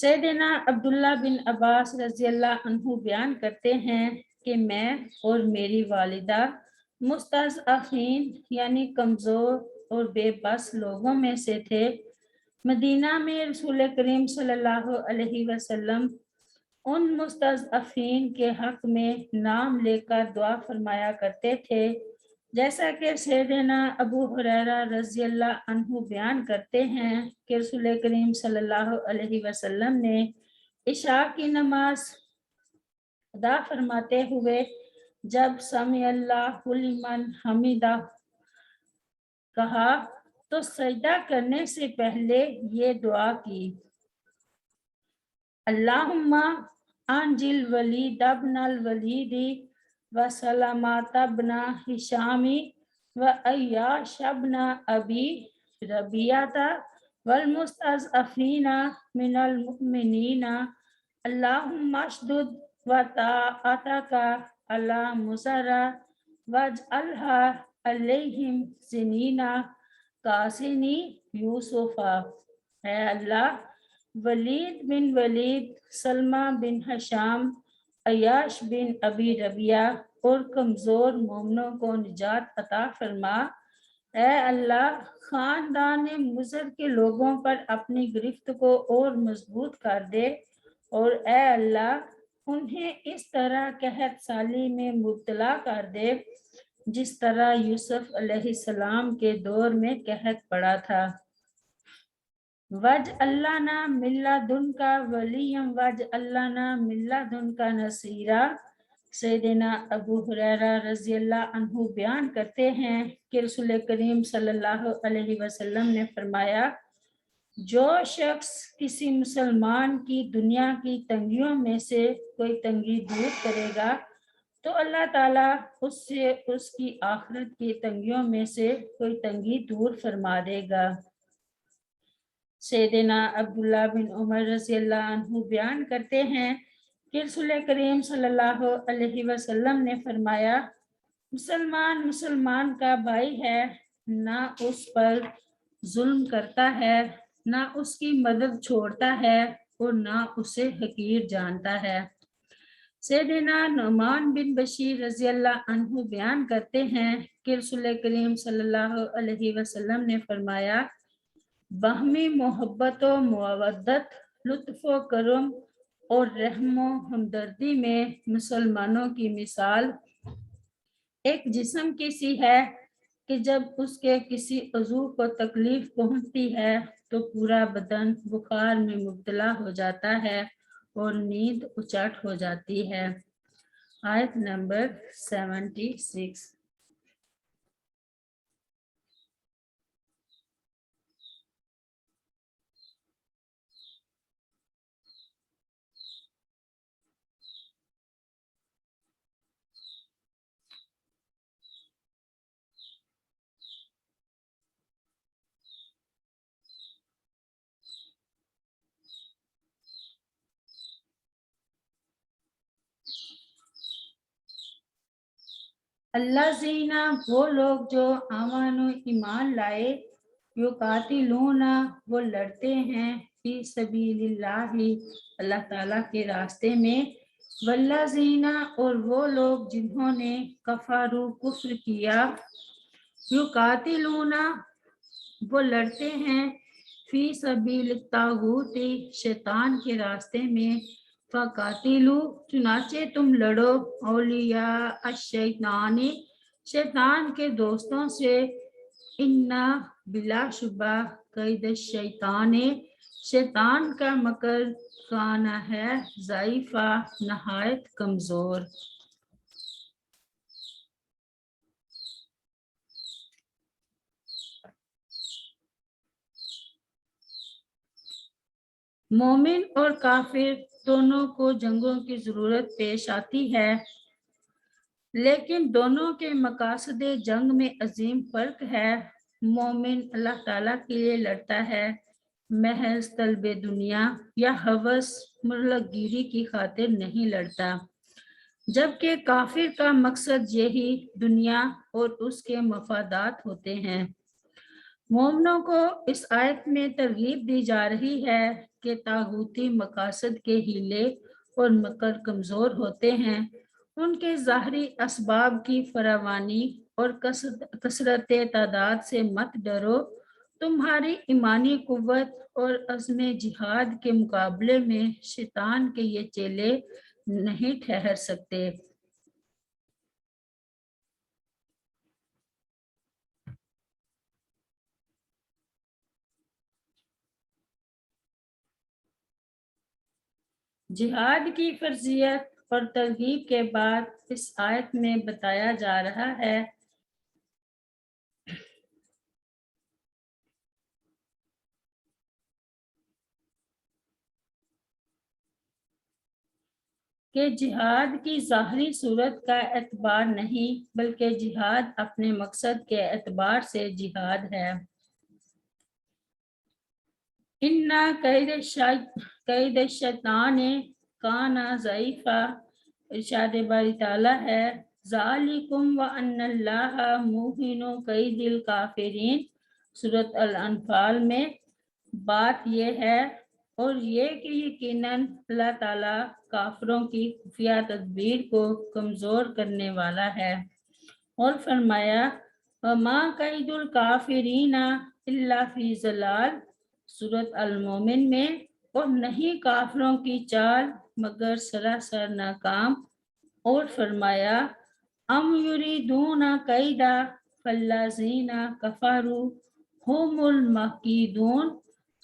سیدنا عبداللہ بن عباس رضی اللہ عنہ بیان کرتے ہیں کہ میں اور میری والدہ مستضعفین یعنی کمزور اور بے بس لوگوں میں سے تھے۔ مدینہ میں رسول کریم صلی اللہ علیہ وسلم ان مستضعفین کے حق میں نام لے کر دعا فرمایا کرتے تھے، جیسا کہ سیدنا ابو ہریرہ رضی اللہ عنہ بیان کرتے ہیں کہ رسول کریم صلی اللہ علیہ وسلم نے عشاء کی نماز ادا فرماتے ہوئے جب سمع اللہ لمن حمیدہ کہا تو سجدہ کرنے سے پہلے یہ دعا کی، اللہم انجل ولید ابن الولید وسلامات ابن ہشام وعیاش ابن ابی ربیعۃ والمستضعفین من المؤمنین اللہم اشدد وطاعتک علی مصر واجعلھا علیہم سنین کاسنی یوسف۔ اے اللہ، ولید بن ولید، سلمہ بن ہشام، عیاش بن ابی ربیعہ اور کمزور مومنوں کو نجات عطا فرما۔ اے اللہ، خاندان مضر کے لوگوں پر اپنی گرفت کو اور مضبوط کر دے، اور اے اللہ انہیں اس طرح قحط سالی میں مبتلا کر دے جس طرح یوسف علیہ السلام کے دور میں قحط پڑا تھا۔ وَاجْعَلْ لَنَا مِن لَّدُنْكَ وَلِيًّا وَاجْعَلْ لَنَا مِن لَّدُنْكَ نَصِيرًا۔ سیدنا ابو ہریرہ رضی اللہ عنہ بیان کرتے ہیں کہ رسول کریم صلی اللہ علیہ وسلم نے فرمایا، جو شخص کسی مسلمان کی دنیا کی تنگیوں میں سے کوئی تنگی دور کرے گا تو اللہ تعالیٰ اس سے اس کی آخرت کی تنگیوں میں سے کوئی تنگی دور فرما دے گا۔ سیدنا عبداللہ بن عمر رضی اللہ عنہ بیان کرتے ہیں کہ رسول کریم صلی اللہ علیہ وسلم نے فرمایا، مسلمان کا بھائی ہے، نہ اس پر ظلم کرتا ہے، نہ اس کی مدد چھوڑتا ہے اور نہ اسے حقیر جانتا ہے۔ سیدنا نعمان بن بشیر رضی اللہ عنہ بیان کرتے ہیں کہ رسول کریم صلی اللہ علیہ وسلم نے فرمایا، باہمی محبت و مودت، لطف و کرم اور رحم و ہمدردی میں مسلمانوں کی مثال ایک جسم کی سی ہے کہ جب اس کے کسی عضو کو تکلیف پہنچتی ہے تو پورا بدن بخار میں مبتلا ہو جاتا ہے اور نیند اچٹ ہو جاتی ہے۔ آیت نمبر 76۔ اللہ زینہ، وہ لوگ جو آمن و ایمان لائے، یقاتلون، وہ لڑتے ہیں، فی سبیل اللہ، اللہ تعالیٰ کے راستے میں، والذین، اور وہ لوگ جنہوں نے کفروا، کفر کیا، یقاتلون، وہ لڑتے ہیں، فی سبیل الطاغوت، شیطان کے راستے میں، فقاتلوا، چنانچہ تم لڑو، اولیاء الشیطان، شیطان کے دوستوں سے، انا، بلا شبہ، قید الشیطان، شیطان کا مکر، کانا ہے، ضعیفہ، نہایت کمزور۔ مومن اور کافر دونوں کو جنگوں کی ضرورت پیش آتی ہے، لیکن دونوں کے مقاصد جنگ میں عظیم فرق ہے۔ مومن اللہ تعالیٰ کے لیے لڑتا ہے، محض طلب دنیا یا ہوس ملک گیری کی خاطر نہیں لڑتا، جبکہ کافر کا مقصد یہی دنیا اور اس کے مفادات ہوتے ہیں۔ مومنوں کو اس آیت میں ترغیب دی جا رہی ہے کہ طاغوتی مقاصد کے ہیلے اور مکر کمزور ہوتے ہیں، ان کے ظاہری اسباب کی فراوانی اور کثرت تعداد سے مت ڈرو، تمہاری ایمانی قوت اور عزم جہاد کے مقابلے میں شیطان کے یہ چیلے نہیں ٹھہر سکتے۔ جہاد کی فرضیت اور ترغیب کے بعد اس آیت میں بتایا جا رہا ہے کہ جہاد کی ظاہری صورت کا اعتبار نہیں بلکہ جہاد اپنے مقصد کے اعتبار سے جہاد ہے۔ اِنَّ قید شیطان کانا ضعیفا، ارشاد باری تعالیٰ ہے ذالکم وَأَنَّ اللَّهَ مُوہِنُ قید الکافرین، سورۃ الانفال میں۔ بات یہ ہے اور یہ کہ یقیناً اللہ تعالیٰ کافروں کی خفیہ تدبیر کو کمزور کرنے والا ہے، اور فرمایا وَمَا قَيْدُ الْكَافِرِينَ إِلَّا فِي ضَلَالٍ، سورۃ المومن میں، اور نہیں کافروں کی چال مگر سراسر ناکام، اور فرمایا ام یریدون کیدا فالذین کفروا هم المکیدون،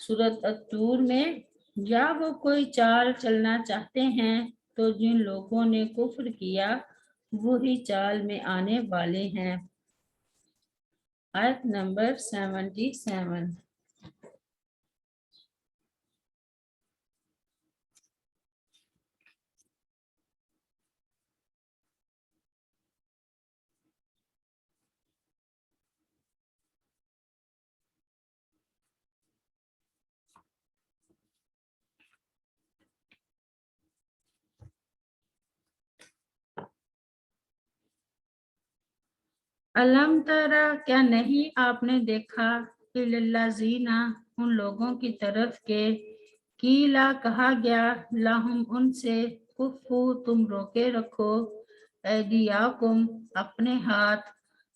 سورۃ الطور میں، یا وہ کوئی چال چلنا چاہتے ہیں تو جن لوگوں نے کفر کیا وہی چال میں آنے والے ہیں۔ آیت نمبر 77۔ علم ترا، کیا نہیں آپ نے دیکھا، الذین، ان لوگوں کی طرف کے قیلا کہا گیا لہم ان سے کفو تم روکے رکھو ایدیاکم اپنے ہاتھ،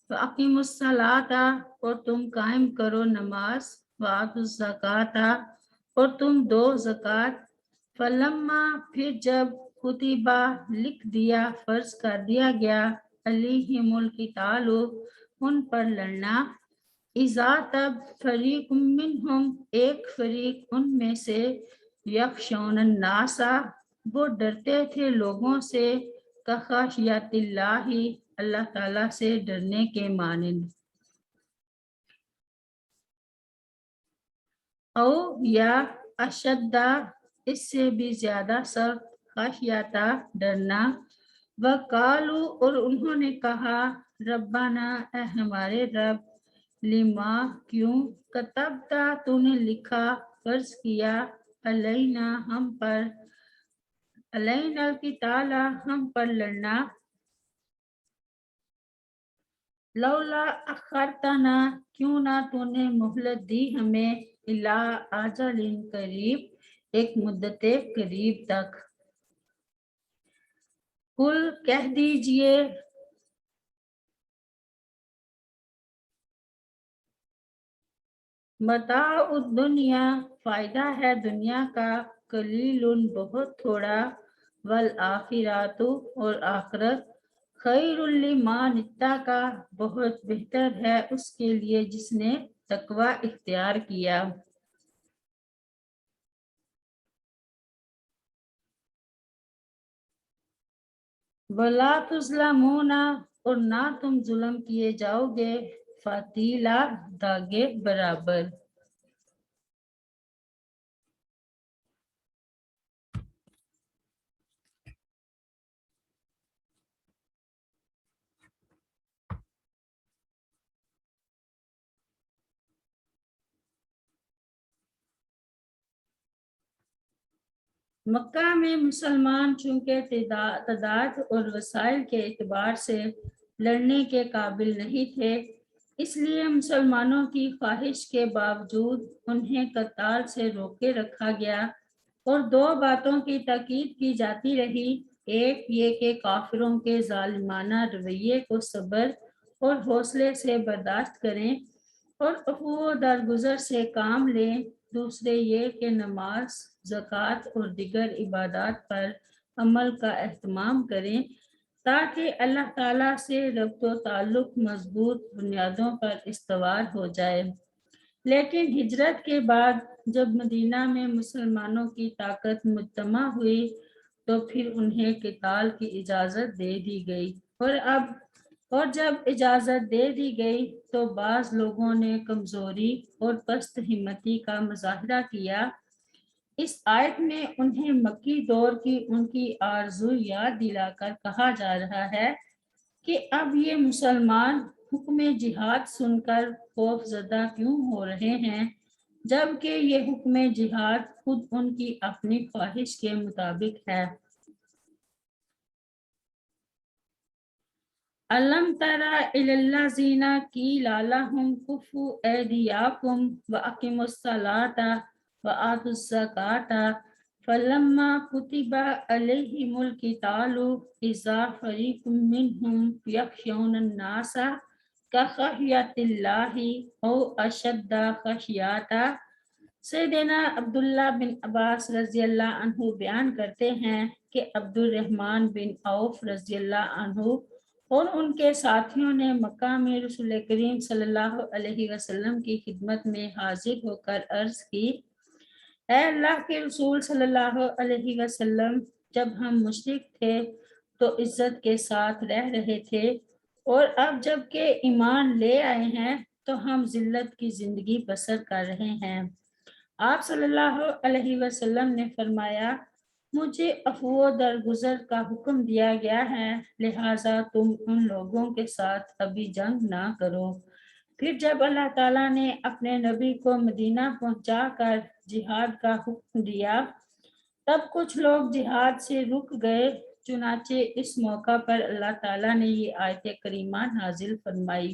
وَأَقِیمُوا الصَّلَاةَ اور تم قائم کرو نماز، وَآتُوا الزَّکَاةَ اور تم دو زکوٰۃ، فلما پھر جب کتبہ لکھ دیا فرض کر دیا گیا علیہم القتال ان پر لڑنا، اذا تب فریق منہم ایک فریق ان میں سے، یخشون الناس وہ ڈرتے تھے لوگوں سے، کخشیت اللہ اللہ تعالیٰ سے ڈرنے کے مانند، او یا اشدہ اس سے بھی زیادہ سخت، خشیتا ڈرنا، وقالو اور انہوں نے کہا ربنا اے ہمارے رب، لما کیوں، کتبتا تو نے لکھا فرض کیا، علینا ہم پر، علینا القتال ہم پر لڑنا، لولا اخرتنا کیوں نہ تو نے مہلت دی ہمیں، الی اجل قریب ایک مدت قریب تک، قل کہہ دیجئے متاع الدنیا فائدہ ہے دنیا کا، قلیل بہت تھوڑا، والآخرات اور آخرت، خیر لمن اتقی بہت بہتر ہے اس کے لیے جس نے تقوی اختیار کیا۔ وَلَا تُظْلَمُونَ اور نہ تم ظلم کیے جاؤ گے، فتیلہ داگے برابر۔ مکہ میں مسلمان چونکہ تعداد اور وسائل کے اعتبار سے لڑنے کے قابل نہیں تھے، اس لیے مسلمانوں کی خواہش کے باوجود انہیں قتال سے روکے رکھا گیا اور دو باتوں کی تاکید کی جاتی رہی، ایک یہ کہ کافروں کے ظالمانہ رویے کو صبر اور حوصلے سے برداشت کریں اور عفو و درگزر سے کام لیں، دوسرے یہ کہ نماز، زکوٰۃ اور دیگر عبادات پر عمل کا اہتمام کریں تاکہ اللہ تعالیٰ سے ربط و تعلق مضبوط بنیادوں پر استوار ہو جائے۔ لیکن ہجرت کے بعد جب مدینہ میں مسلمانوں کی طاقت مجتمع ہوئی تو پھر انہیں قتال کی اجازت دے دی گئی، اور جب اجازت دے دی گئی تو بعض لوگوں نے کمزوری اور پست ہمتی کا مظاہرہ کیا۔ اس آیت میں انہیں مکی دور کی ان کی آرزو یاد دلا کر کہا جا رہا ہے کہ اب یہ مسلمان حکم جہاد سن کر خوف زدہ کیوں ہو رہے ہیں، جبکہ یہ حکم جہاد خود ان کی اپنی خواہش کے مطابق ہے۔ أَلَمْ تَرَ إِلَى الَّذِينَ قِيلَ لَهُمْ كُفُّوا أَيْدِيَكُمْ وَأَقِيمُوا الصَّلَاةَ وَآتُوا الزَّكَاةَ فَلَمَّا كُتِبَ عَلَيْهِمُ الْقِتَالُ إِذَا فَرِيقٌ مِّنْهُمْ يَخْشَوْنَ النَّاسَ كَخَشْيَةِ اللَّهِ أَوْ أَشَدَّ خَشْيَةً۔ سیدنا عبداللہ بن عباس رضی اللہ عنہ بیان کرتے ہیں کہ عبد الرحمن بن عوف رضی اللہ عنہ اور ان کے ساتھیوں نے مکہ میں رسول کریم صلی اللہ علیہ وسلم کی خدمت میں حاضر ہو کر عرض کی، اے اللہ کے رسول صلی اللہ علیہ وسلم، جب ہم مشرک تھے تو عزت کے ساتھ رہ رہے تھے، اور اب جب کہ ایمان لے آئے ہیں تو ہم ذلت کی زندگی بسر کر رہے ہیں۔ آپ صلی اللہ علیہ وسلم نے فرمایا، مجھے عفو و درگزر کا حکم دیا گیا ہے، لہٰذا تم ان لوگوں کے ساتھ ابھی جنگ نہ کرو۔ پھر جب اللہ تعالیٰ نے اپنے نبی کو مدینہ پہنچا کر جہاد کا حکم دیا تب کچھ لوگ جہاد سے رک گئے، چنانچہ اس موقع پر اللہ تعالیٰ نے یہ آیت کریمہ نازل فرمائی،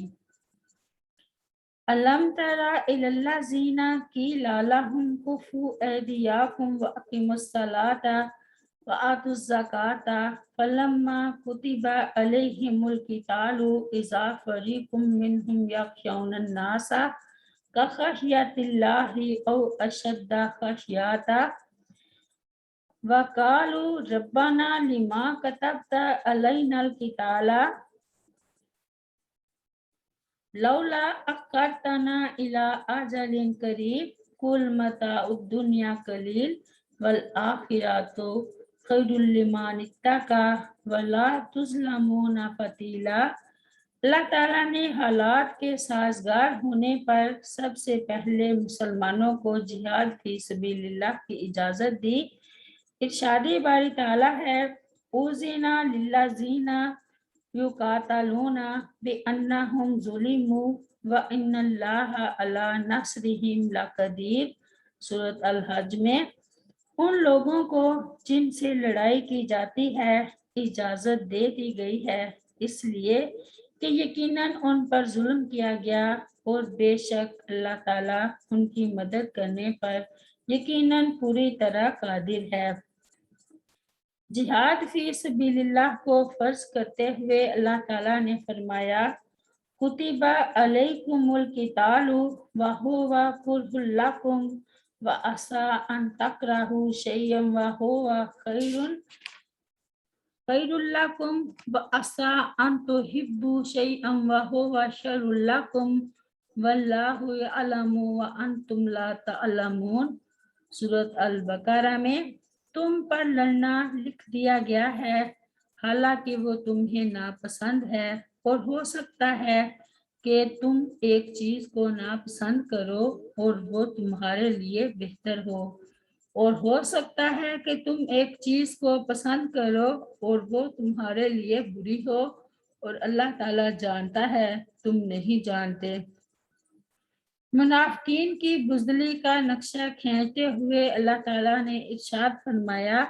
أَلَمْ تَرَ إِلَى الَّذِينَ قِيلَ لَهُمْ كُفُّوا أَيْدِيَكُمْ وَأَقِيمُوا الصَّلَاةَ وَآتُوا الزَّكَاةَ فَلَمَّا كُتِبَ عَلَيْهِمُ الْقِتَالُ إِذَا فَرِيقٌ مِّنْهُمْ يَخْشَوْنَ النَّاسَ كَخَشْيَةِ اللَّهِ أَوْ أَشَدَّ خَشْيَةً وَقَالُوا رَبَّنَا لِمَ كَتَبْتَ عَلَيْنَا الْقِتَالَ لولا اخرتنا الى اجل قریب قل متاع الدنیا قلیل والآخرۃ خیر لمن اتقی ولا تظلمون فتیلا۔ اللہ تعالیٰ نے حالات کے سازگار ہونے پر سب سے پہلے مسلمانوں کو جہاد فی سبیل اللہ کی اجازت دی۔ ارشاد باری تعالیٰ ہے، اذن للذین یقاتلون بانہم ظلموا وان اللہ علی نصرہم لقدیر۔ سورۃ الحج میں ان لوگوں کو جن سے لڑائی کی جاتی ہے اجازت دے دی گئی ہے، اس لیے کہ یقیناً ان پر ظلم کیا گیا، اور بے شک اللہ تعالیٰ ان کی مدد کرنے پر یقیناً پوری طرح قادر ہے۔ جہاد فی سبیل اللہ کو فرض کرتے ہوئے اللہ تعالیٰ نے فرمایا، کتب علیکم القتال وہو کرہ لکم وعسیٰ ان تکرہوا شیئا وہو خیر لکم وعسیٰ ان تحبوا شیئا وہو شر لکم واللہ یعلم وانتم لا تعلمون۔ سورۃ البقرہ میں تم پر لڑنا لکھ دیا گیا ہے، حالانکہ وہ تمہیں ناپسند ہے، اور ہو سکتا ہے کہ تم ایک چیز کو ناپسند کرو اور وہ تمہارے لیے بہتر ہو، اور ہو سکتا ہے کہ تم ایک چیز کو پسند کرو اور وہ تمہارے لیے بری ہو، اور اللہ تعالیٰ جانتا ہے تم نہیں جانتے۔ منافقین کی بزدلی کا نقشہ کھینچتے ہوئے اللہ تعالیٰ نے ارشاد فرمایا،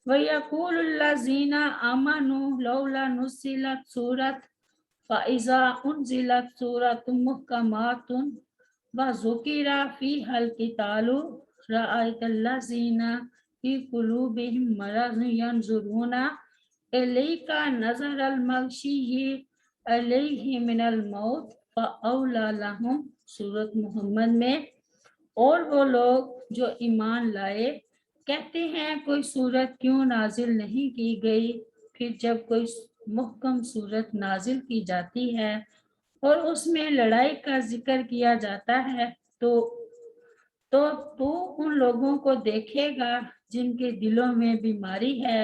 وَيَقُولُ الَّذِينَ آمَنُوا لَوْلَا نُزِّلَتْ سُورَةٌ فَإِذَا أُنْزِلَتْ سُورَةٌ مُحْكَمَاتٌ وَذُكِرَ فِيهَا الْقِتَالُ رَأَيْتَ الَّذِينَ فِي قُلُوبِهِم مَرَضٌ يَنْظُرُونَ إِلَيْكَ نَظَرَ الْمَغْشِيِّ عَلَيْهِ مِنَ الْمَوْتِ فَأَوْلَى لَهُمْ۔ سورۃ محمد میں اور وہ لوگ جو ایمان لائے کہتے ہیں کوئی صورت کیوں نازل نہیں کی گئی، پھر جب کوئی محکم صورت نازل کی جاتی ہے اور اس میں لڑائی کا ذکر کیا جاتا ہے تو ان لوگوں کو دیکھے گا جن کے دلوں میں بیماری ہے،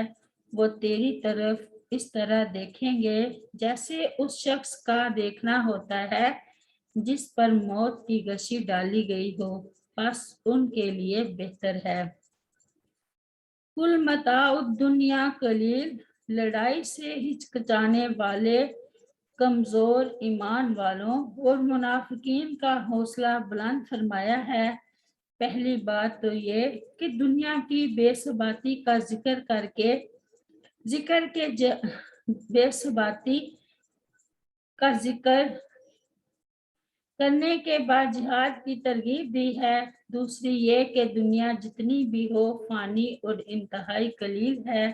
وہ تیری طرف اس طرح دیکھیں گے جیسے اس شخص کا دیکھنا ہوتا ہے جس پر موت کی غشی ڈالی گئی ہو، بس ان کے لیے بہتر ہے۔ کل متاع الدنیا قلیل، لڑائی سے ہچکچانے والے کمزور ایمان والوں اور منافقین کا حوصلہ بلند فرمایا ہے۔ پہلی بات تو یہ کہ دنیا کی بے ثباتی کا ذکر کرنے کے بعد جہاد کی ترغیب دی ہے۔ دوسری یہ کہ دنیا جتنی بھی ہو فانی اور انتہائی قلیل ہے،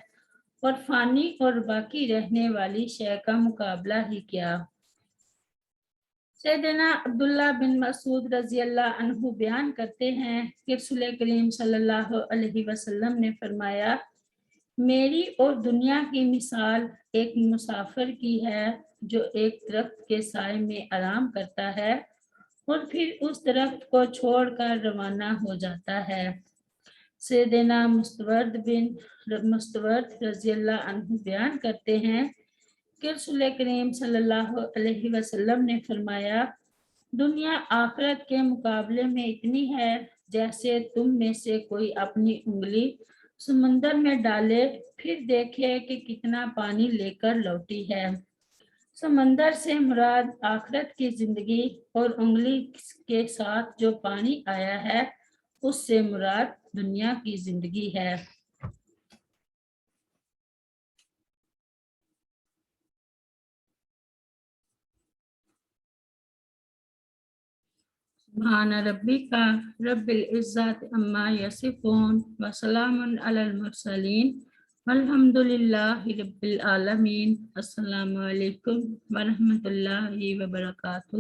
اور فانی اور باقی رہنے والی شے کا مقابلہ ہی کیا۔ سیدنا عبداللہ بن مسعود رضی اللہ عنہ بیان کرتے ہیں کہ رسول کریم صلی اللہ علیہ وسلم نے فرمایا، میری اور دنیا کی مثال ایک مسافر کی ہے جو ایک درخت کے سائے میں آرام کرتا ہے اور پھر اس درخت کو چھوڑ کر روانہ ہو جاتا ہے۔ سیدنا مستورد رضی اللہ عنہ بیان کرتے ہیں کہ رسول کریم صلی اللہ علیہ وسلم نے فرمایا، دنیا آخرت کے مقابلے میں اتنی ہے جیسے تم میں سے کوئی اپنی انگلی سمندر میں ڈالے پھر دیکھے کہ کتنا پانی لے کر لوٹی ہے۔ سمندر سے مراد آخرت کی زندگی اور انگلی کے ساتھ جو پانی آیا ہے اس سے مراد دنیا کی زندگی ہے۔ سبحان ربک رب العزت عما یصفون وسلام علی المرسلین والحمد للہ رب العالمین۔ السلام علیکم ورحمۃ اللہ وبرکاتہ۔